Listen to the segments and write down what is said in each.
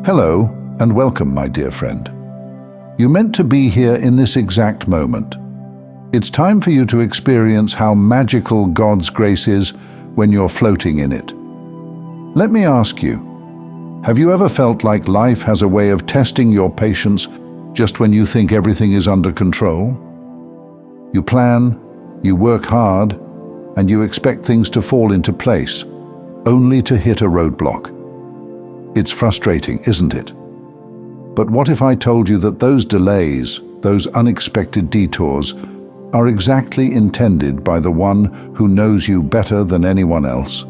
Hello, and welcome, my dear friend. You meant to be here in this exact moment. It's time for you to experience how magical God's grace is when you're floating in it. Let me ask you, have you ever felt like life has a way of testing your patience just when you think everything is under control? You plan, you work hard, and you expect things to fall into place, only to hit a roadblock. It's frustrating, isn't it? But what if I told you that those delays, those unexpected detours, are exactly intended by the one who knows you better than anyone else?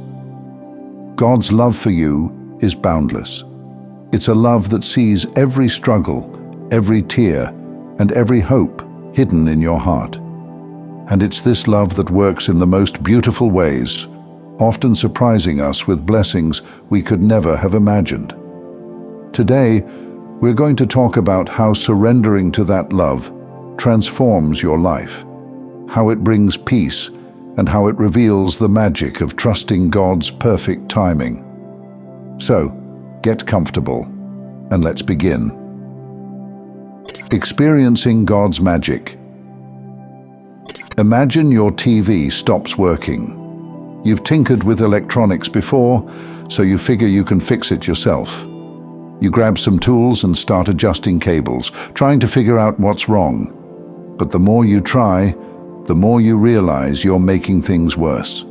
God's love for you is boundless. It's a love that sees every struggle, every tear, and every hope hidden in your heart. And it's this love that works in the most beautiful ways, often surprising us with blessings we could never have imagined. Today, we're going to talk about how surrendering to that love transforms your life, how it brings peace, and how it reveals the magic of trusting God's perfect timing. So, get comfortable, and let's begin. Experiencing God's magic. Imagine your TV stops working. You've tinkered with electronics before, so you figure you can fix it yourself. You grab some tools and start adjusting cables, trying to figure out what's wrong. But the more you try, the more you realize you're making things worse.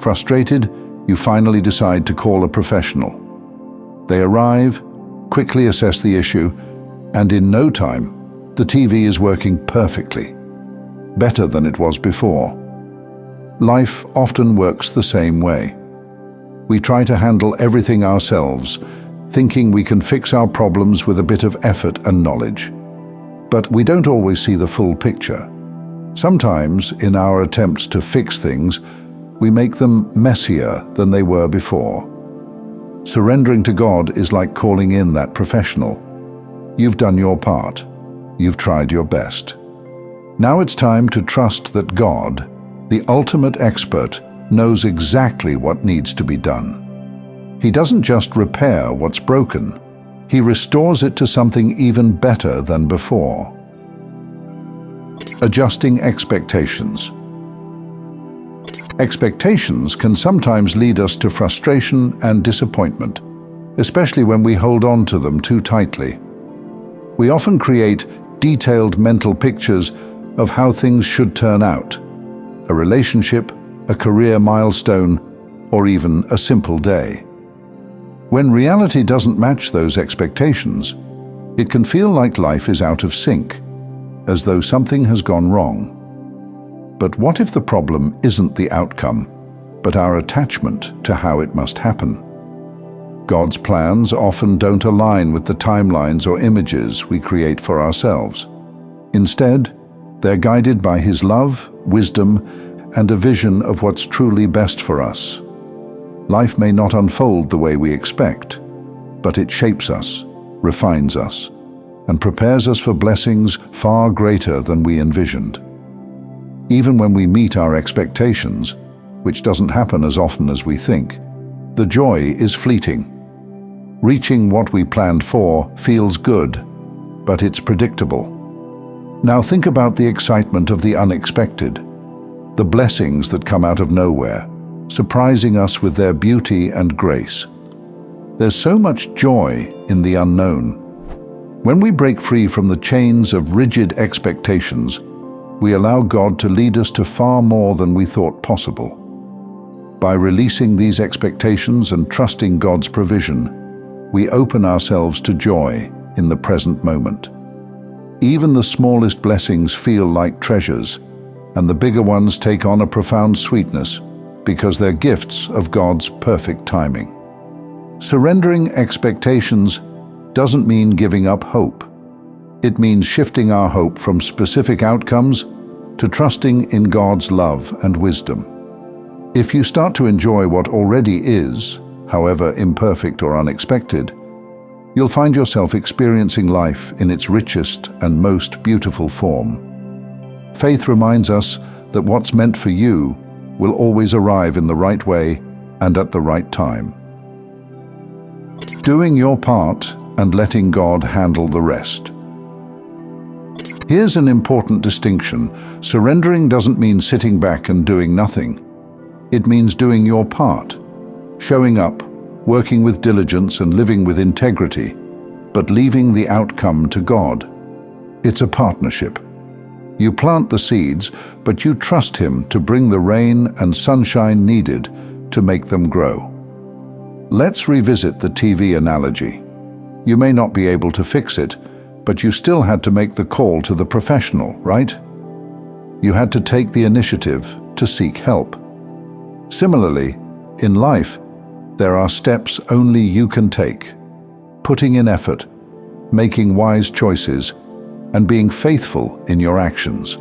Frustrated, you finally decide to call a professional. They arrive, quickly assess the issue, and in no time, the TV is working perfectly, better than it was before. Life often works the same way. We try to handle everything ourselves, thinking we can fix our problems with a bit of effort and knowledge. But we don't always see the full picture. Sometimes, in our attempts to fix things, we make them messier than they were before. Surrendering to God is like calling in that professional. You've done your part. You've tried your best. Now it's time to trust that God, the ultimate expert, knows exactly what needs to be done. He doesn't just repair what's broken, He restores it to something even better than before. Adjusting expectations. Expectations can sometimes lead us to frustration and disappointment, especially when we hold on to them too tightly. We often create detailed mental pictures of how things should turn out: a relationship, a career milestone, or even a simple day. When reality doesn't match those expectations, it can feel like life is out of sync, as though something has gone wrong. But what if the problem isn't the outcome, but our attachment to how it must happen? God's plans often don't align with the timelines or images we create for ourselves. Instead, they're guided by His love, wisdom, and a vision of what's truly best for us. Life may not unfold the way we expect, but it shapes us, refines us, and prepares us for blessings far greater than we envisioned. Even when we meet our expectations, which doesn't happen as often as we think, the joy is fleeting. Reaching what we planned for feels good, but it's predictable. Now think about the excitement of the unexpected, the blessings that come out of nowhere, surprising us with their beauty and grace. There's so much joy in the unknown. When we break free from the chains of rigid expectations, we allow God to lead us to far more than we thought possible. By releasing these expectations and trusting God's provision, we open ourselves to joy in the present moment. Even the smallest blessings feel like treasures, and the bigger ones take on a profound sweetness because they're gifts of God's perfect timing. Surrendering expectations doesn't mean giving up hope. It means shifting our hope from specific outcomes to trusting in God's love and wisdom. If you start to enjoy what already is, however imperfect or unexpected, you'll find yourself experiencing life in its richest and most beautiful form. Faith reminds us that what's meant for you will always arrive in the right way and at the right time. doing your part and letting God handle the rest. Here's an important distinction. Surrendering doesn't mean sitting back and doing nothing. It means doing your part, showing up, working with diligence and living with integrity, but leaving the outcome to God. It's a partnership. You plant the seeds, but you trust Him to bring the rain and sunshine needed to make them grow. Let's revisit the TV analogy. You may not be able to fix it, but you still had to make the call to the professional, right? You had to take the initiative to seek help. Similarly, in life, there are steps only you can take. Putting in effort, making wise choices, and being faithful in your actions.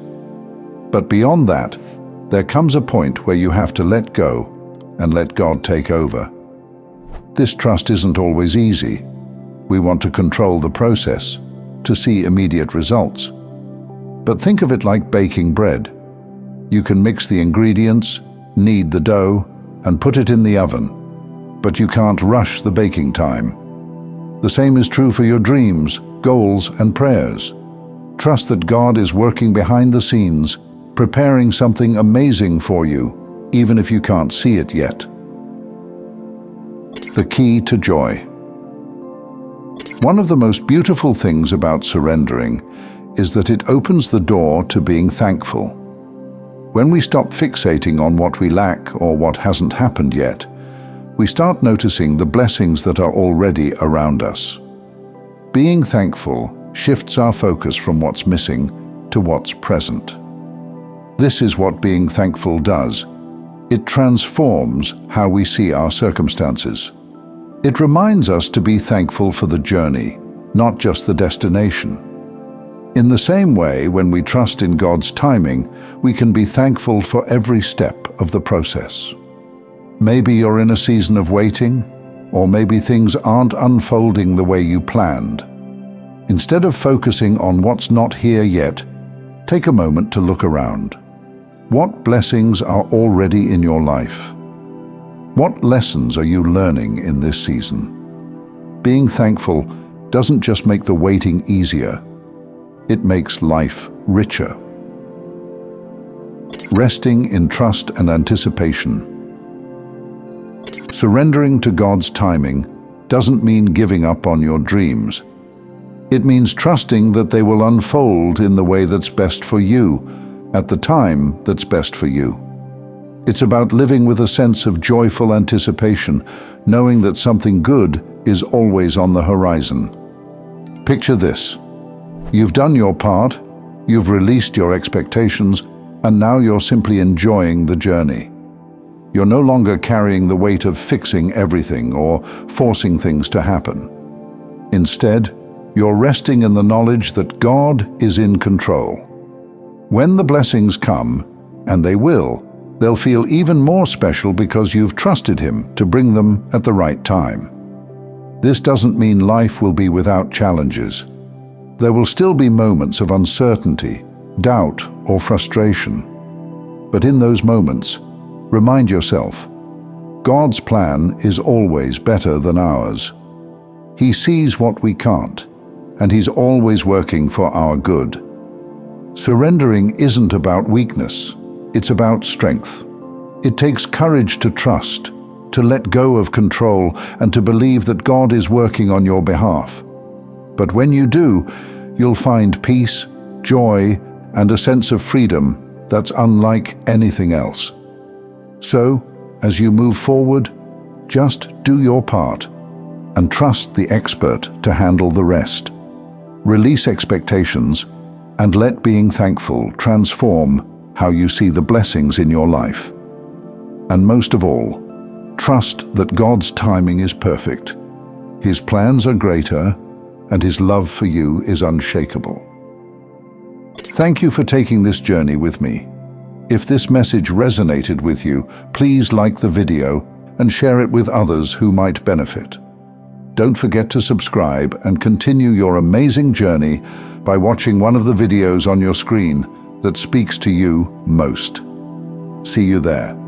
But beyond that, there comes a point where you have to let go and let God take over. This trust isn't always easy. We want to control the process, to see immediate results. But think of it like baking bread. You can mix the ingredients, knead the dough, and put it in the oven, but you can't rush the baking time. The same is true for your dreams, goals, and prayers. Trust that God is working behind the scenes, preparing something amazing for you, even if you can't see it yet. The key to joy. One of the most beautiful things about surrendering is that it opens the door to being thankful. When we stop fixating on what we lack or what hasn't happened yet, we start noticing the blessings that are already around us. Being thankful shifts our focus from what's missing to what's present. This is what being thankful does. It transforms how we see our circumstances. It reminds us to be thankful for the journey, not just the destination. In the same way, when we trust in God's timing, we can be thankful for every step of the process. Maybe you're in a season of waiting, or maybe things aren't unfolding the way you planned. Instead of focusing on what's not here yet, take a moment to look around. What blessings are already in your life? What lessons are you learning in this season? Being thankful doesn't just make the waiting easier, it makes life richer. Resting in trust and anticipation. Surrendering to God's timing doesn't mean giving up on your dreams. It means trusting that they will unfold in the way that's best for you, at the time that's best for you. It's about living with a sense of joyful anticipation, knowing that something good is always on the horizon. Picture this. You've done your part, you've released your expectations, and now you're simply enjoying the journey. You're no longer carrying the weight of fixing everything or forcing things to happen. Instead, you're resting in the knowledge that God is in control. When the blessings come, and they will, they'll feel even more special because you've trusted Him to bring them at the right time. This doesn't mean life will be without challenges. There will still be moments of uncertainty, doubt, or frustration. But in those moments, remind yourself, God's plan is always better than ours. He sees what we can't, and He's always working for our good. Surrendering isn't about weakness, it's about strength. It takes courage to trust, to let go of control, and to believe that God is working on your behalf. But when you do, you'll find peace, joy, and a sense of freedom that's unlike anything else. So, as you move forward, just do your part and trust the expert to handle the rest. Release expectations and let being thankful transform how you see the blessings in your life. And most of all, trust that God's timing is perfect. His plans are greater, and His love for you is unshakable. Thank you for taking this journey with me. If this message resonated with you, please like the video and share it with others who might benefit. Don't forget to subscribe and continue your amazing journey by watching one of the videos on your screen that speaks to you most. See you there.